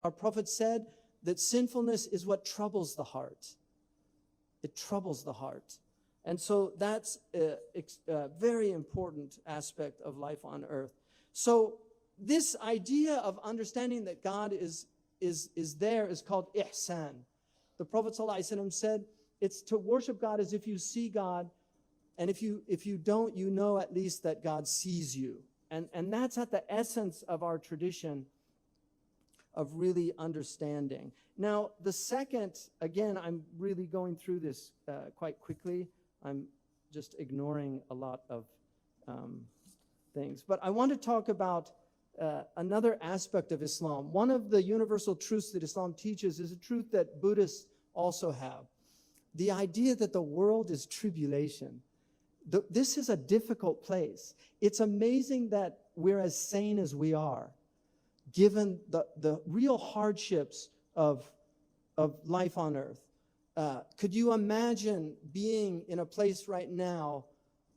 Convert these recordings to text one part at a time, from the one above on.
Our Prophet said that sinfulness is what troubles the heart. It troubles the heart. And so that's a very important aspect of life on earth. So this idea of understanding that God is there is called ihsan. The Prophet ﷺ said, it's to worship God as if you see God, and if you don't, you know at least that God sees you. And that's at the essence of our tradition of really understanding. Now, the second, again, I'm really going through this quite quickly. I'm just ignoring a lot of things. But I want to talk about another aspect of Islam. One of the universal truths that Islam teaches is a truth that Buddhists also have. The idea that the world is tribulation. This is a difficult place. It's amazing that we're as sane as we are, given the real hardships of life on earth. Could you imagine being in a place right now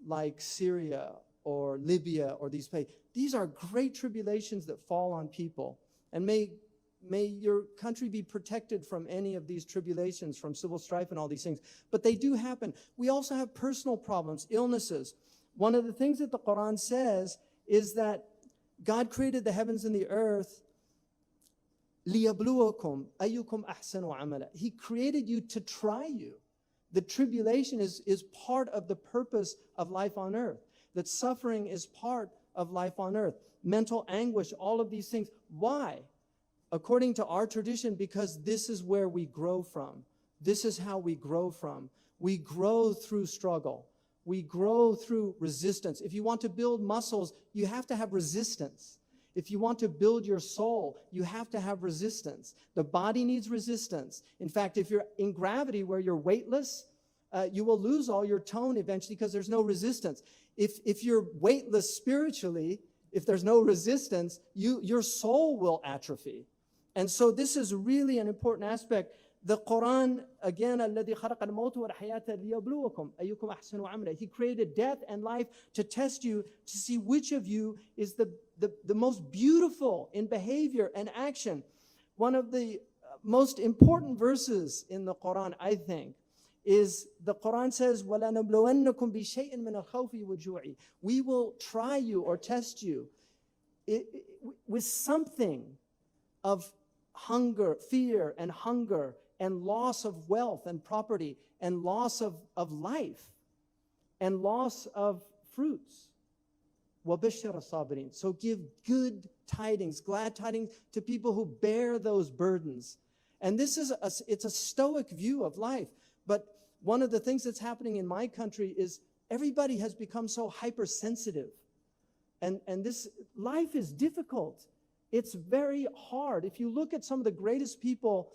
like Syria or Libya or these places? These are great tribulations that fall on people. And may your country be protected from any of these tribulations, from civil strife and all these things. But they do happen. We also have personal problems, illnesses. One of the things that the Qur'an says is that God created the heavens and the earth لِيَبْلُوَكُمْ أَيُّكُمْ أَحْسَنُ عَمَلًا. He created you to try you. The tribulation is part of the purpose of life on earth. That suffering is part of life on earth. Mental anguish, all of these things. Why? According to our tradition, because this is where we grow from. This is how we grow from. We grow through struggle. We grow through resistance. If you want to build muscles, you have to have resistance. If you want to build your soul, you have to have resistance. The body needs resistance. In fact, if you're in gravity where you're weightless, you will lose all your tone eventually because there's no resistance. If you're weightless spiritually, if there's no resistance, your soul will atrophy. And so this is really an important aspect. The Qur'an, again, الَّذِي خَلَقَ الْمَوْتَ وَالْحَيَاةَ لِيَبْلُوَكُمْ أَيُّكُمْ أَحْسَنُ عَمَلًا. He created death and life to test you, to see which of you is the most beautiful in behavior and action. One of the most important verses in the Qur'an, I think, is the Qur'an says, وَلَنَبْلُوَنَّكُمْ بِشَيْءٍ مِّنَ الْخَوْفِ وَالْجُوعِ. We will try you or test you with something of hunger, fear and hunger, and loss of wealth and property, and loss of life, and loss of fruits. وَبَشِّرَ الصَّابِرِينَ. So give good tidings, glad tidings to people who bear those burdens. And this is it's a stoic view of life. But one of the things that's happening in my country is everybody has become so hypersensitive. And this life is difficult. It's very hard. If you look at some of the greatest people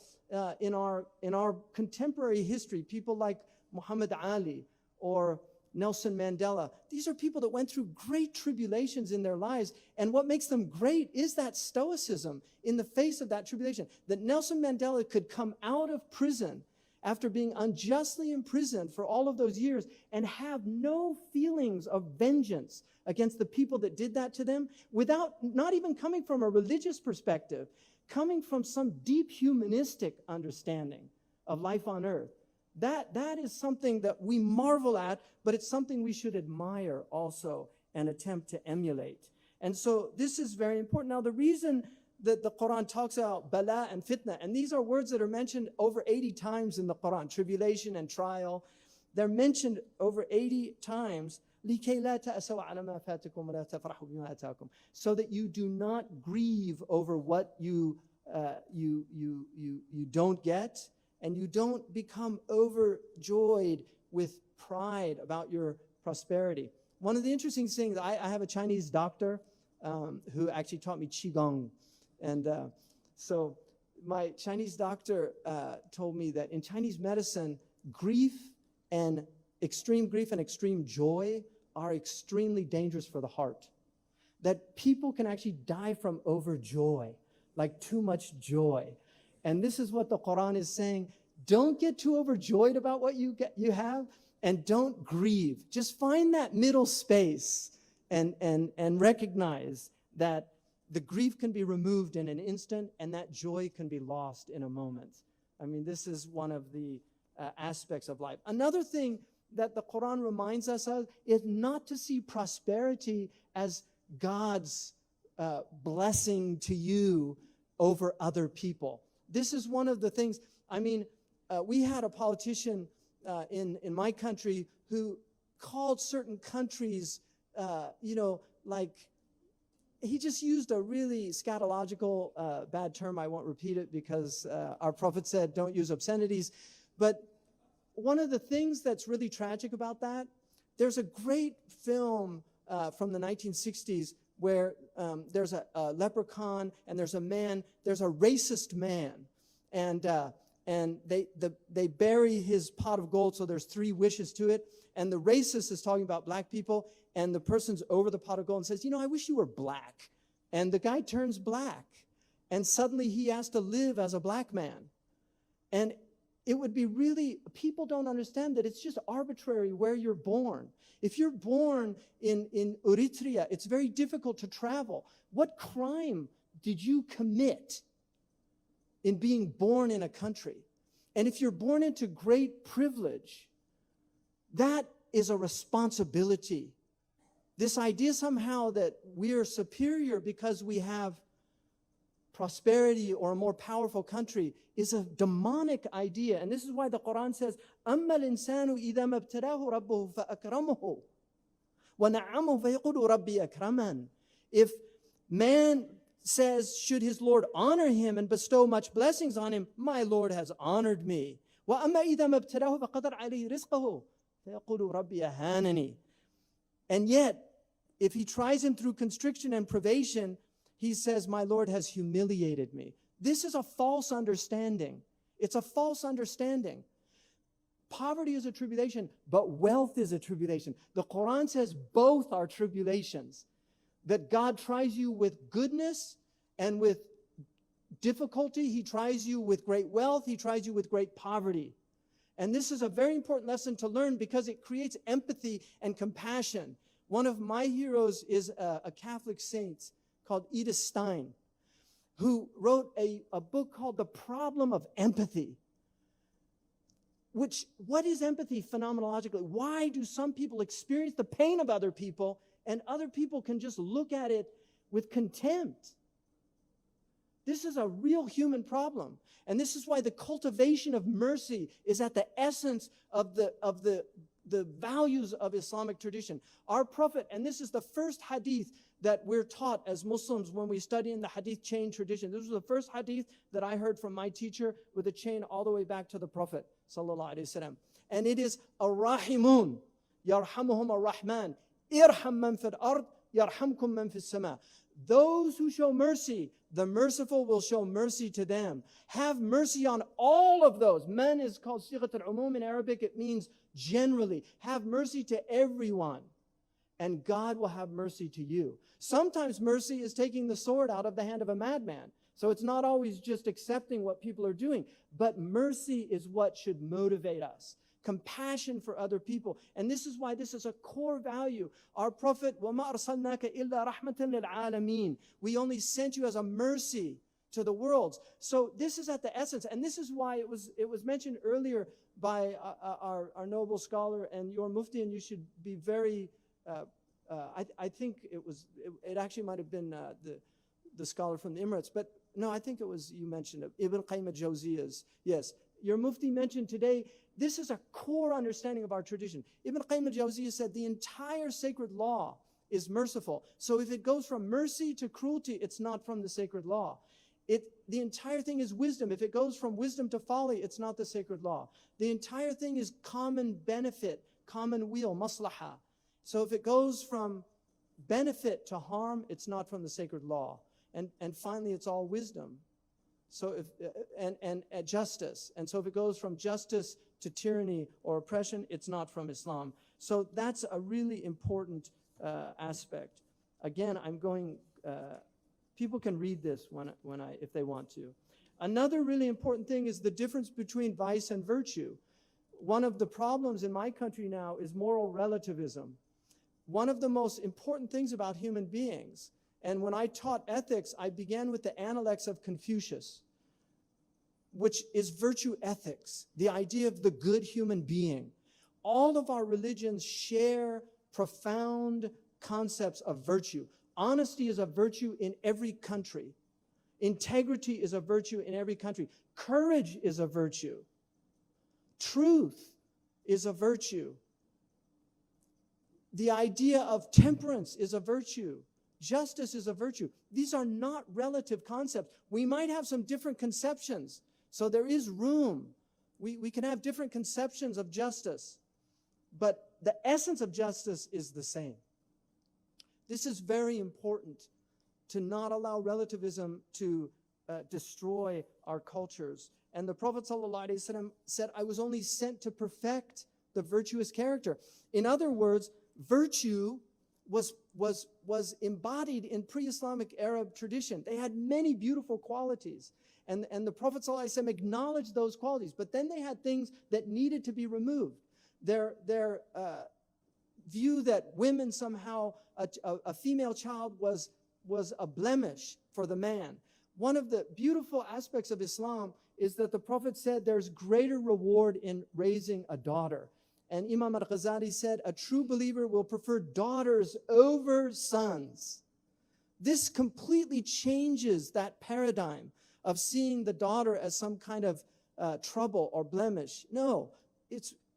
in our contemporary history, people like Muhammad Ali or Nelson Mandela, these are people that went through great tribulations in their lives. And what makes them great is that stoicism in the face of that tribulation. That Nelson Mandela could come out of prison after being unjustly imprisoned for all of those years and have no feelings of vengeance against the people that did that to them, without not even coming from a religious perspective, coming from some deep humanistic understanding of life on earth. That is something that we marvel at, but it's something we should admire also and attempt to emulate. And so this is very important. Now, the reason that the Qur'an talks about bala and fitna, and these are words that are mentioned over 80 times in the Qur'an, tribulation and trial. They're mentioned over 80 times, لِكَيْ لَا تَأْسَوْا عَلَى مَا فَاتَكُمْ وَلَا تَفْرَحُوا بِمَا أَتَاكُمْ, so that you do not grieve over what you don't get, and you don't become overjoyed with pride about your prosperity. One of the interesting things, I have a Chinese doctor who actually taught me Qigong. And so my Chinese doctor told me that in Chinese medicine, extreme grief and extreme joy are extremely dangerous for the heart. That people can actually die from overjoy, like too much joy. And this is what the Qur'an is saying. Don't get too overjoyed about what you have, and don't grieve. Just find that middle space and recognize that the grief can be removed in an instant, and that joy can be lost in a moment. I mean, this is one of the aspects of life. Another thing that the Qur'an reminds us of is not to see prosperity as God's blessing to you over other people. This is one of the things, I mean, we had a politician in my country who called certain countries, like, he just used a really scatological bad term. I won't repeat it because our Prophet said don't use obscenities. But one of the things that's really tragic about that, there's a great film from the 1960s where there's a leprechaun and there's a man, there's a racist man. And they bury his pot of gold, so there's 3 wishes to it. And the racist is talking about black people, and the person's over the pot of gold and says, I wish you were black. And the guy turns black, and suddenly he has to live as a black man. And it would be really, people don't understand that it's just arbitrary where you're born. If you're born in Eritrea, it's very difficult to travel. What crime did you commit in being born in a country? And if you're born into great privilege, that is a responsibility. This idea somehow that we are superior because we have prosperity or a more powerful country is a demonic idea. And this is why the Quran says, أَمَّا الْإِنسَانُ إِذَا مَا ابْتَلَاهُ رَبُّهُ فَأَكْرَمَهُ وَنَعَّمَهُ فَيَقُولُ رَبِّي أَكْرَمَنِ. If man says, should his Lord honor him and bestow much blessings on him, my Lord has honored me. وَأَمَّا إِذَا مَا ابْتَلَاهُ فَقَدَرَ عَلَيْهِ رِزْقَهُ فَيَقُولُ رَبِّي أَهَانَنِي. And yet, if he tries him through constriction and privation, he says, my Lord has humiliated me. This is a false understanding. It's a false understanding. Poverty is a tribulation, but wealth is a tribulation. The Quran says both are tribulations. That God tries you with goodness and with difficulty. He tries you with great wealth. He tries you with great poverty. And this is a very important lesson to learn because it creates empathy and compassion. One of my heroes is a Catholic saint called Edith Stein, who wrote a book called The Problem of Empathy. What is empathy phenomenologically? Why do some people experience the pain of other people and other people can just look at it with contempt? This is a real human problem. And this is why the cultivation of mercy is at the essence of the values of Islamic tradition. Our Prophet, and this is the first hadith that we're taught as Muslims when we study in the hadith chain tradition. This was the first hadith that I heard from my teacher with a chain all the way back to the Prophet sallallahu alaihi wasallam. And it is ar-rahimun yarhamuhum ar-rahman irham man fil ard yarhamkum man fis sama. Those who show mercy, the merciful will show mercy to them. Have mercy on all of those. Man is called sighat al-umum in Arabic. It means generally. Have mercy to everyone, and God will have mercy to you. Sometimes mercy is taking the sword out of the hand of a madman. So it's not always just accepting what people are doing, but mercy is what should motivate us. Compassion for other people. And this is why this is a core value. Our Prophet, وَمَا أَرْسَلْنَاكَ إِلَّا رَحْمَةً لِلْعَالَمِينَ. We only sent you as a mercy to the worlds. So this is at the essence, and this is why it was mentioned earlier by our noble scholar and your mufti, and you should be very, I think it actually might have been the scholar from the Emirates, but no, I think it was, you mentioned it, Ibn Qayyim al-Jawziyah's, yes. Your mufti mentioned today, this is a core understanding of our tradition. Ibn Qayyim al-Jawziyah said the entire sacred law is merciful. So if it goes from mercy to cruelty, it's not from the sacred law. The entire thing is wisdom. If it goes from wisdom to folly, it's not the sacred law. The entire thing is common benefit, common weal, maslaha. So if it goes from benefit to harm, it's not from the sacred law. And finally, it's all wisdom. So and justice. And so if it goes from justice to tyranny or oppression, it's not from Islam. So that's a really important aspect. Again, I'm going, people can read this if they want to. Another really important thing is the difference between vice and virtue. One of the problems in my country now is moral relativism. One of the most important things about human beings, And when I taught ethics, I began with the Analects of Confucius, which is virtue ethics, the idea of the good human being. All of our religions share profound concepts of virtue. Honesty is a virtue in every country. Integrity is a virtue in every country. Courage is a virtue. Truth is a virtue. The idea of temperance is a virtue. Justice is a virtue. These are not relative concepts. We might have some different conceptions. So there is room. We can have different conceptions of justice. But the essence of justice is the same. This is very important, to not allow relativism to destroy our cultures. And the Prophet ﷺ said, I was only sent to perfect the virtuous character. In other words, virtue was embodied in pre-Islamic Arab tradition. They had many beautiful qualities. And the Prophet ﷺ acknowledged those qualities. But then they had things that needed to be removed. Their view that women somehow, a female child was a blemish for the man. One of the beautiful aspects of Islam is that the Prophet said there's greater reward in raising a daughter. And Imam al-Ghazali said, a true believer will prefer daughters over sons. This completely changes that paradigm of seeing the daughter as some kind of trouble or blemish. No,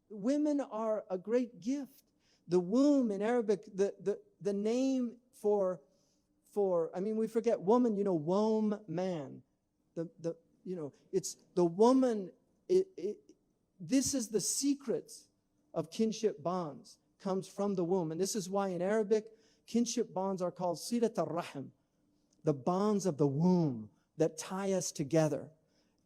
women are a great gift. The womb in Arabic, the name for I mean, we forget woman, womb, man. It's the woman. This is the secrets of kinship bonds, comes from the womb. And this is why in Arabic, kinship bonds are called silat al-rahim, the bonds of the womb that tie us together.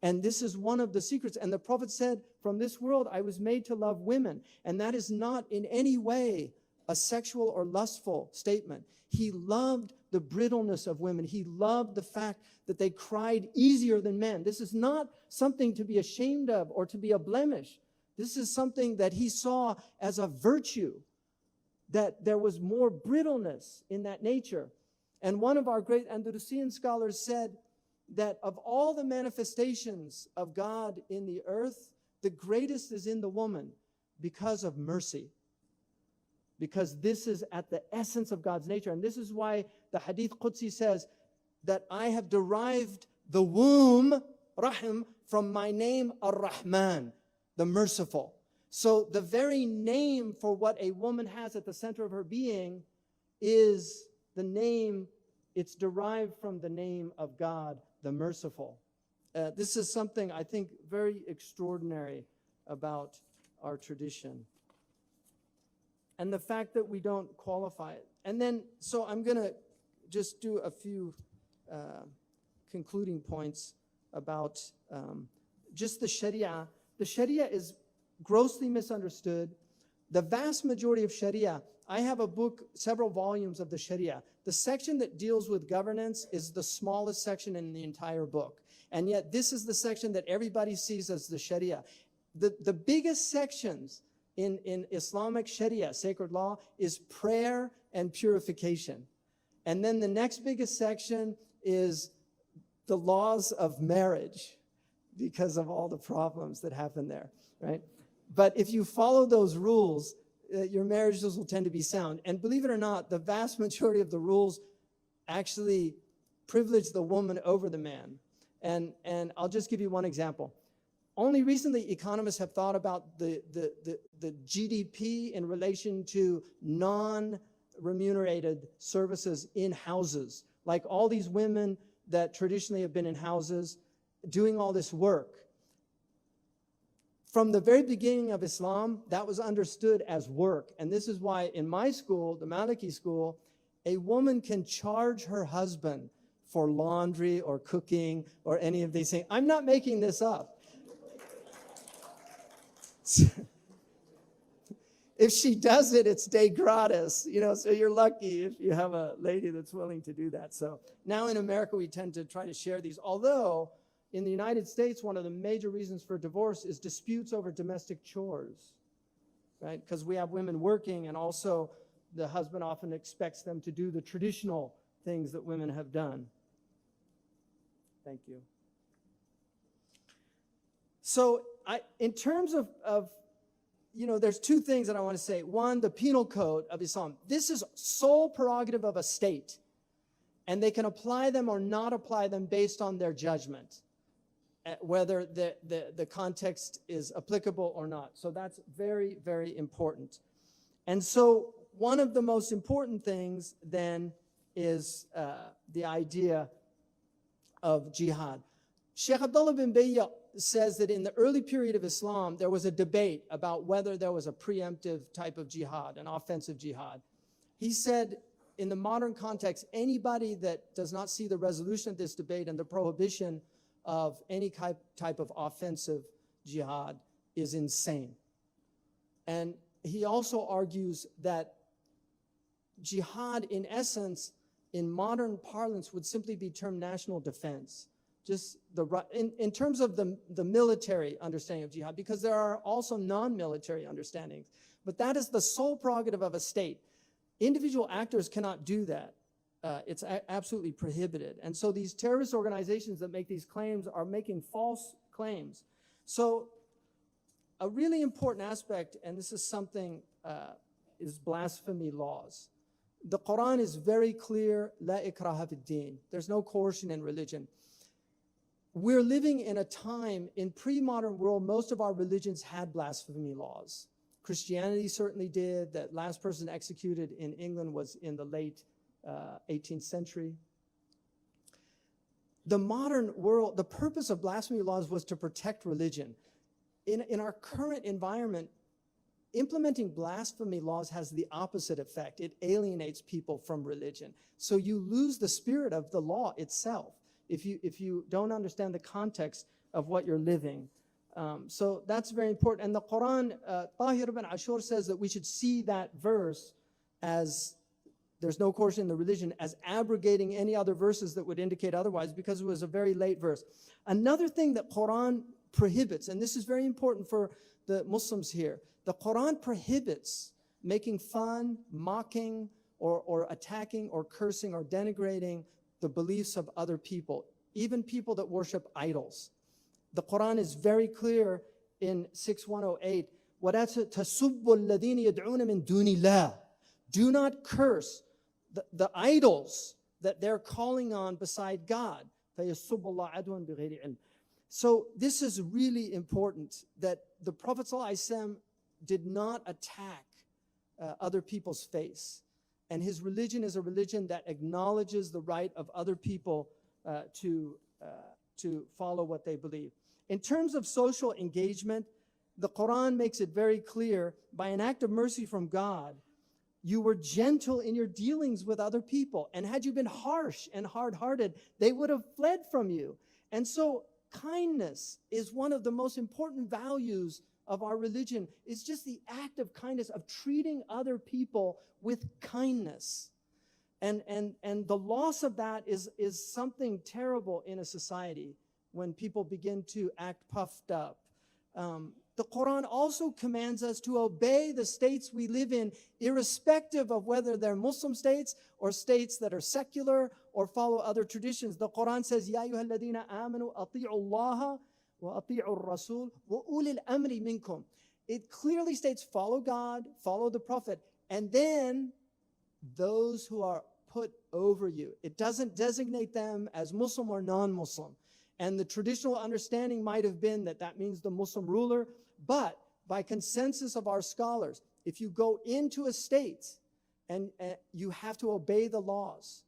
And this is one of the secrets. And the Prophet said, from this world, I was made to love women. And that is not in any way a sexual or lustful statement. He loved the brittleness of women. He loved the fact that they cried easier than men. This is not something to be ashamed of or to be a blemish. This is something that he saw as a virtue, that there was more brittleness in that nature. And one of our great Andalusian scholars said that of all the manifestations of God in the earth, the greatest is in the woman because of mercy. Because this is at the essence of God's nature. And this is why the Hadith Qudsi says that I have derived the womb, Rahim, from my name, Ar-Rahman, the merciful. So the very name for what a woman has at the center of her being is the name, it's derived from the name of God, the merciful. This is something I think very extraordinary about our tradition. And the fact that we don't qualify it. And then, so I'm going to just do a few concluding points about just the Sharia. The Sharia is grossly misunderstood. The vast majority of Sharia, I have a book, several volumes of the Sharia. The section that deals with governance is the smallest section in the entire book. And yet this is the section that everybody sees as the Sharia. The biggest sections in Islamic Sharia, sacred law, is prayer and purification. And then the next biggest section is the laws of marriage, because of all the problems that happen there, right? But if you follow those rules, your marriages will tend to be sound. And believe it or not, the vast majority of the rules actually privilege the woman over the man. And I'll just give you one example. Only recently, economists have thought about the GDP in relation to non-remunerated services in houses. Like all these women that traditionally have been in houses doing all this work. From the very beginning of Islam, that was understood as work. And this is why in my school, the Maliki school, a woman can charge her husband for laundry or cooking or any of these things. I'm not making this up. If she does it, it's de gratis, so you're lucky if you have a lady that's willing to do that. So now in America, we tend to try to share these. Although in the United States, one of the major reasons for divorce is disputes over domestic chores, right? Because we have women working, and also the husband often expects them to do the traditional things that women have done. Thank you. So in terms of, there's two things that I want to say. One, the penal code of Islam. This is sole prerogative of a state, and they can apply them or not apply them based on their judgment, whether the context is applicable or not. So that's very, very important. And so one of the most important things then is the idea of jihad. Shaykh Abdullah bin Bayya says that in the early period of Islam, there was a debate about whether there was a preemptive type of jihad, an offensive jihad. He said, in the modern context, anybody that does not see the resolution of this debate and the prohibition of any type of offensive jihad is insane. And he also argues that jihad, in essence, in modern parlance, would simply be termed national defense. Just in terms of the military understanding of jihad, because there are also non-military understandings. But that is the sole prerogative of a state. Individual actors cannot do that. It's absolutely prohibited. And so these terrorist organizations that make these claims are making false claims. So a really important aspect, and this is something, is blasphemy laws. The Qur'an is very clear, la ikraha fid din. There's no coercion in religion. We're living in a time, in pre-modern world, most of our religions had blasphemy laws. Christianity certainly did. That last person executed in England was in the late 18th century. The modern world, the purpose of blasphemy laws was to protect religion. In our current environment, implementing blasphemy laws has the opposite effect. It alienates people from religion. So you lose the spirit of the law itself if you don't understand the context of what you're living. So that's very important. And the Qur'an, Tahir ibn Ashur says that we should see that verse as there's no coercion in the religion, as abrogating any other verses that would indicate otherwise, because it was a very late verse. Another thing that Qur'an prohibits, and this is very important for the Muslims here, the Qur'an prohibits making fun, mocking, or attacking, or cursing, or denigrating the beliefs of other people, even people that worship idols. The Qur'an is very clear in 6108, وَلَا تَسُبُّ الَّذِينَ يَدْعُونَ مِن دُونِ اللَّهِ. Do not curse the idols that they're calling on beside God. فَيَسُبُّ اللَّهَ عَدْوًا بِغَيْرِ عِلْمٍ. So this is really important, that the Prophet ﷺ did not attack other people's faith. And his religion is a religion that acknowledges the right of other people to follow what they believe. In terms of social engagement, the Quran makes it very clear, by an act of mercy from God, you were gentle in your dealings with other people. And had you been harsh and hard-hearted, they would have fled from you. And so kindness is one of the most important values of our religion. It's just the act of kindness, of treating other people with kindness. And the loss of that is something terrible in a society when people begin to act puffed up. The Quran also commands us to obey the states we live in, irrespective of whether they're Muslim states or states that are secular or follow other traditions. The Quran says, Ya ayyuha alladhina amanu ati'u Allah wa ati'u rasul wa ulil amri minkum. It clearly states, follow God, follow the Prophet, and then those who are put over you. It doesn't designate them as Muslim or non-Muslim. And the traditional understanding might have been that that means the Muslim ruler, but by consensus of our scholars, if you go into a state and you have to obey the laws,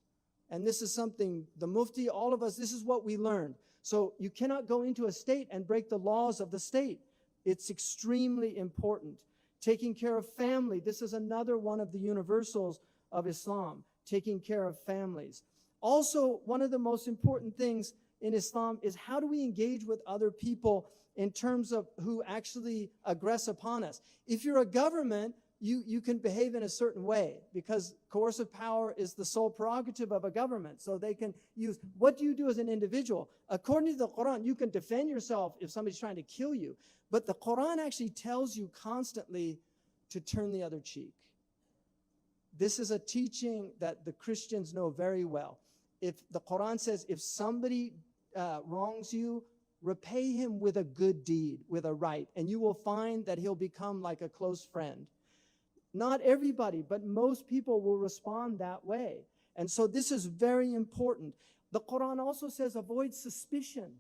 and this is something, the Mufti, all of us, this is what we learned. So you cannot go into a state and break the laws of the state. It's extremely important. Taking care of family, this is another one of the universals of Islam, taking care of families. Also, one of the most important things in Islam is, how do we engage with other people in terms of who actually aggress upon us? If you're a government, you can behave in a certain way, because coercive power is the sole prerogative of a government. So they can use, what do you do as an individual? According to the Quran, you can defend yourself if somebody's trying to kill you. But the Quran actually tells you constantly to turn the other cheek. This is a teaching that the Christians know very well. If the Qur'an says, if somebody wrongs you, repay him with a good deed, with a right, and you will find that he'll become like a close friend. Not everybody, but most people will respond that way. And so this is very important. The Qur'an also says, avoid suspicion.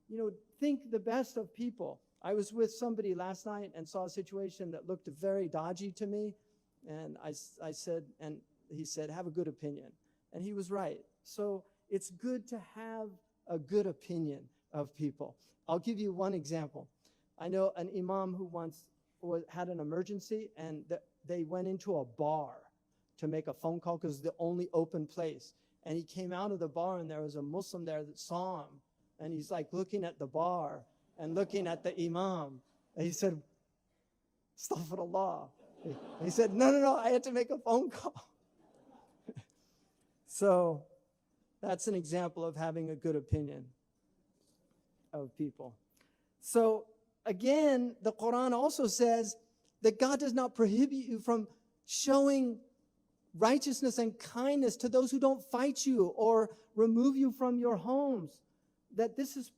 You know, think the best of people. I was with somebody last night and saw a situation that looked very dodgy to me. And I said, and he said, have a good opinion. And he was right. So it's good to have a good opinion of people. I'll give you one example. I know an imam who once had an emergency, and they went into a bar to make a phone call because it's the only open place. And he came out of the bar, and there was a Muslim there that saw him. And he's like looking at the bar and looking at the imam. And he said, Astaghfirullah. He said, no, I had to make a phone call. So that's an example of having a good opinion of people. So again, the Quran also says that God does not prohibit you from showing righteousness and kindness to those who don't fight you or remove you from your homes. That this is,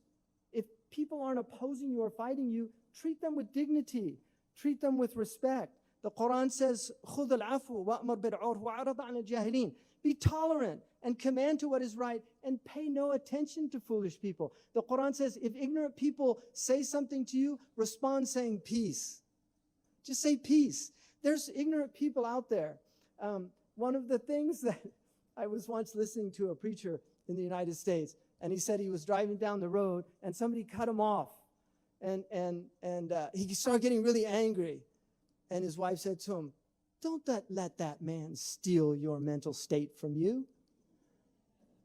if people aren't opposing you or fighting you, treat them with dignity, treat them with respect. The Quran says, خُذُ الْعَفْوَ وَأْمُرْ بِالْعُرْفِ وَأَعْرِضْ عَنِ الْجَاهِلِينَ. Be tolerant and command to what is right and pay no attention to foolish people. The Quran says, if ignorant people say something to you, respond saying peace. Just say peace. There's ignorant people out there. One of the things that I was once listening to a preacher in the United States, and he said he was driving down the road and somebody cut him off. And he started getting really angry. And his wife said to him, don't let that man steal your mental state from you.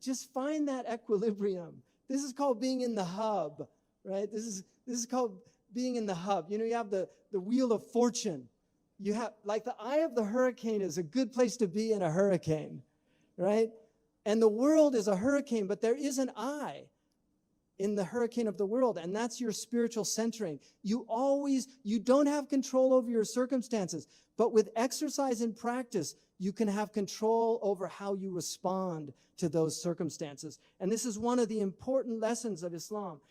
Just find that equilibrium. This is called being in the hub, right? This is called being in the hub. You know, you have the wheel of fortune. You have, like, the eye of the hurricane is a good place to be in a hurricane, right? And the world is a hurricane, but there is an eye in the hurricane of the world, and that's your spiritual centering. You don't have control over your circumstances, but with exercise and practice, you can have control over how you respond to those circumstances. And this is one of the important lessons of Islam.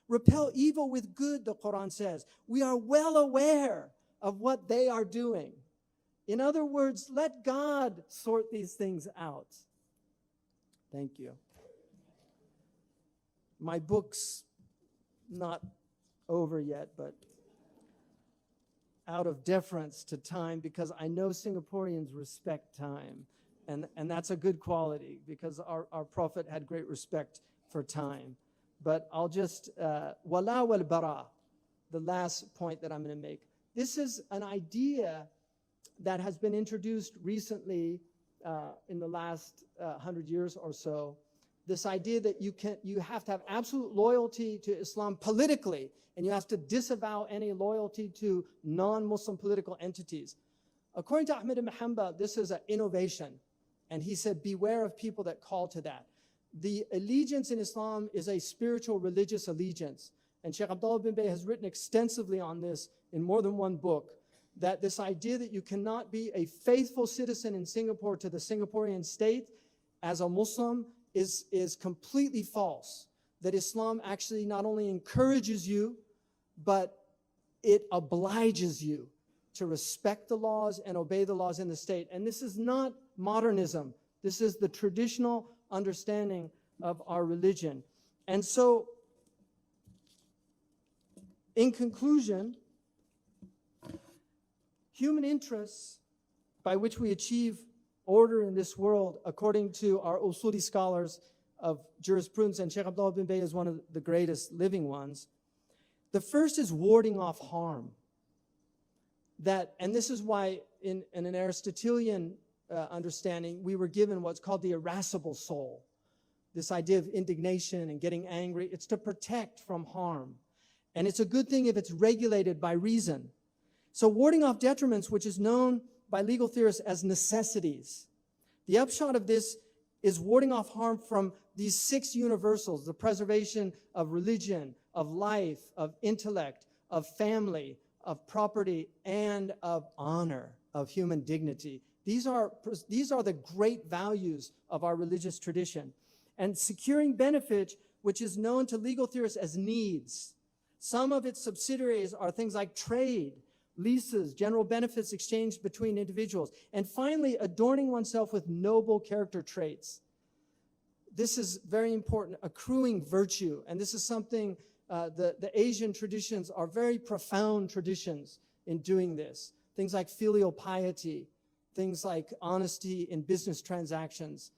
Repel evil with good, the Quran says. We are well aware of what they are doing. In other words, let God sort these things out. Thank you. My book's not over yet, but out of deference to time, because I know Singaporeans respect time. And that's a good quality, because our Prophet had great respect for time. But I'll just, wala wal bara, the last point that I'm going to make. This is an idea that has been introduced recently in the last 100 years or so. This idea that you have to have absolute loyalty to Islam politically, and you have to disavow any loyalty to non-Muslim political entities. According to Ahmed ibn Hanbal, this is an innovation. And he said, beware of people that call to that. The allegiance in Islam is a spiritual religious allegiance. And Shaykh Abdullah bin Bay has written extensively on this in more than one book, that this idea that you cannot be a faithful citizen in Singapore to the Singaporean state as a Muslim is completely false. That Islam actually not only encourages you, but it obliges you to respect the laws and obey the laws in the state. And this is not modernism. This is the traditional understanding of our religion. And so, in conclusion, human interests by which we achieve order in this world, according to our usuli scholars of jurisprudence, and Shaykh Abdullah bin Bay is one of the greatest living ones. The first is warding off harm. And this is why in an Aristotelian understanding, we were given what's called the irascible soul. This idea of indignation and getting angry, it's to protect from harm. And it's a good thing if it's regulated by reason. So warding off detriments, which is known by legal theorists as necessities. The upshot of this is warding off harm from these 6 universals: the preservation of religion, of life, of intellect, of family, of property, and of honor, of human dignity. These are the great values of our religious tradition. And securing benefit, which is known to legal theorists as needs. Some of its subsidiaries are things like trade, leases, general benefits exchanged between individuals, and finally, adorning oneself with noble character traits. This is very important, accruing virtue, and this is something the Asian traditions are very profound traditions in doing this. Things like filial piety, things like honesty in business transactions.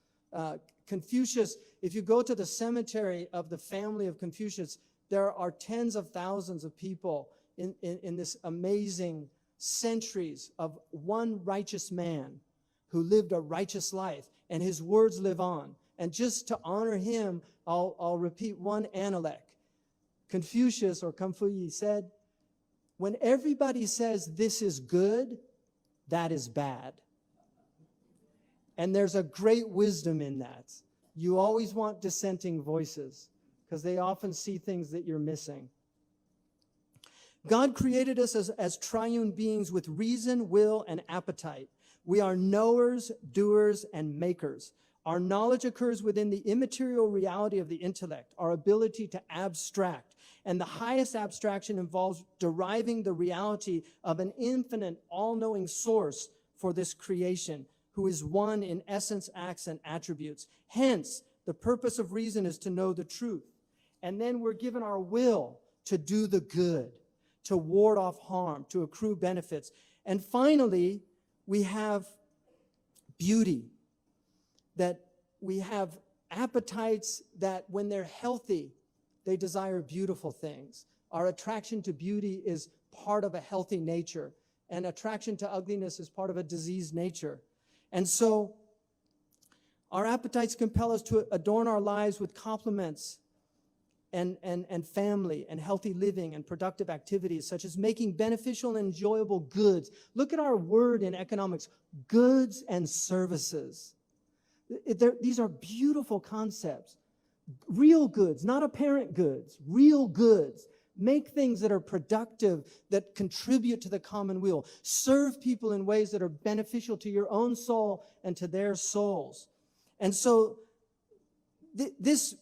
Confucius, if you go to the cemetery of the family of Confucius, there are tens of thousands of people in this amazing centuries of one righteous man who lived a righteous life, and his words live on. And just to honor him, I'll repeat one analect. Confucius, or Confucius, said, when everybody says this is good, that is bad. And there's a great wisdom in that. You always want dissenting voices, because they often see things that you're missing. God created us as triune beings with reason, will, and appetite. We are knowers, doers, and makers. Our knowledge occurs within the immaterial reality of the intellect, our ability to abstract. And the highest abstraction involves deriving the reality of an infinite, all-knowing source for this creation, who is one in essence, acts, and attributes. Hence, the purpose of reason is to know the truth. And then we're given our will to do the good, to ward off harm, to accrue benefits. And finally, we have beauty, that we have appetites that when they're healthy, they desire beautiful things. Our attraction to beauty is part of a healthy nature, and attraction to ugliness is part of a diseased nature. And so our appetites compel us to adorn our lives with compliments and family and healthy living and productive activities, such as making beneficial and enjoyable goods. Look at our word in economics, goods and services. These are beautiful concepts. Real goods, not apparent goods, real goods. Make things that are productive, that contribute to the common weal. Serve people in ways that are beneficial to your own soul and to their souls. And so this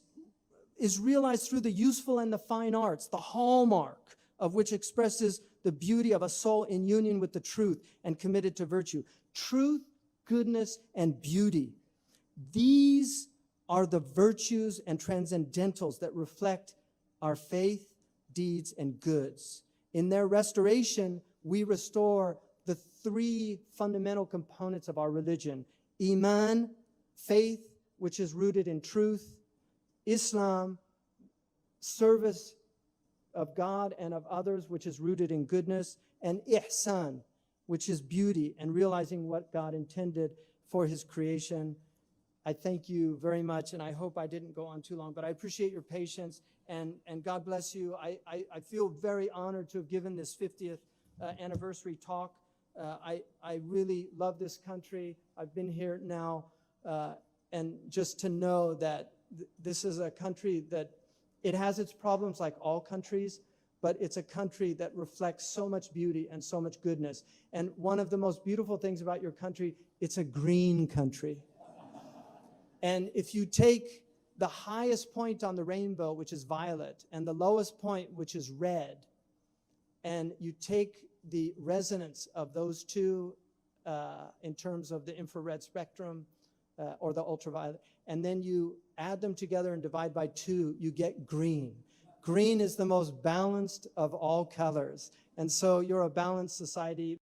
is realized through the useful and the fine arts, the hallmark of which expresses the beauty of a soul in union with the truth and committed to virtue. Truth, goodness, and beauty. These are the virtues and transcendentals that reflect our faith, deeds, and goods. In their restoration, we restore the three fundamental components of our religion. Iman, faith, which is rooted in truth. Islam, service of God and of others, which is rooted in goodness. And ihsan, which is beauty and realizing what God intended for his creation. I thank you very much, and I hope I didn't go on too long, but I appreciate your patience, and God bless you. I feel very honored to have given this 50th anniversary talk. I really love this country. I've been here now, and just to know that this is a country that it has its problems like all countries, but it's a country that reflects so much beauty and so much goodness. And one of the most beautiful things about your country, it's a green country. And if you take the highest point on the rainbow, which is violet, and the lowest point, which is red, and you take the resonance of those two in terms of the infrared spectrum or the ultraviolet, and then you add them together and divide by 2, you get green. Green is the most balanced of all colors. And so you're a balanced society.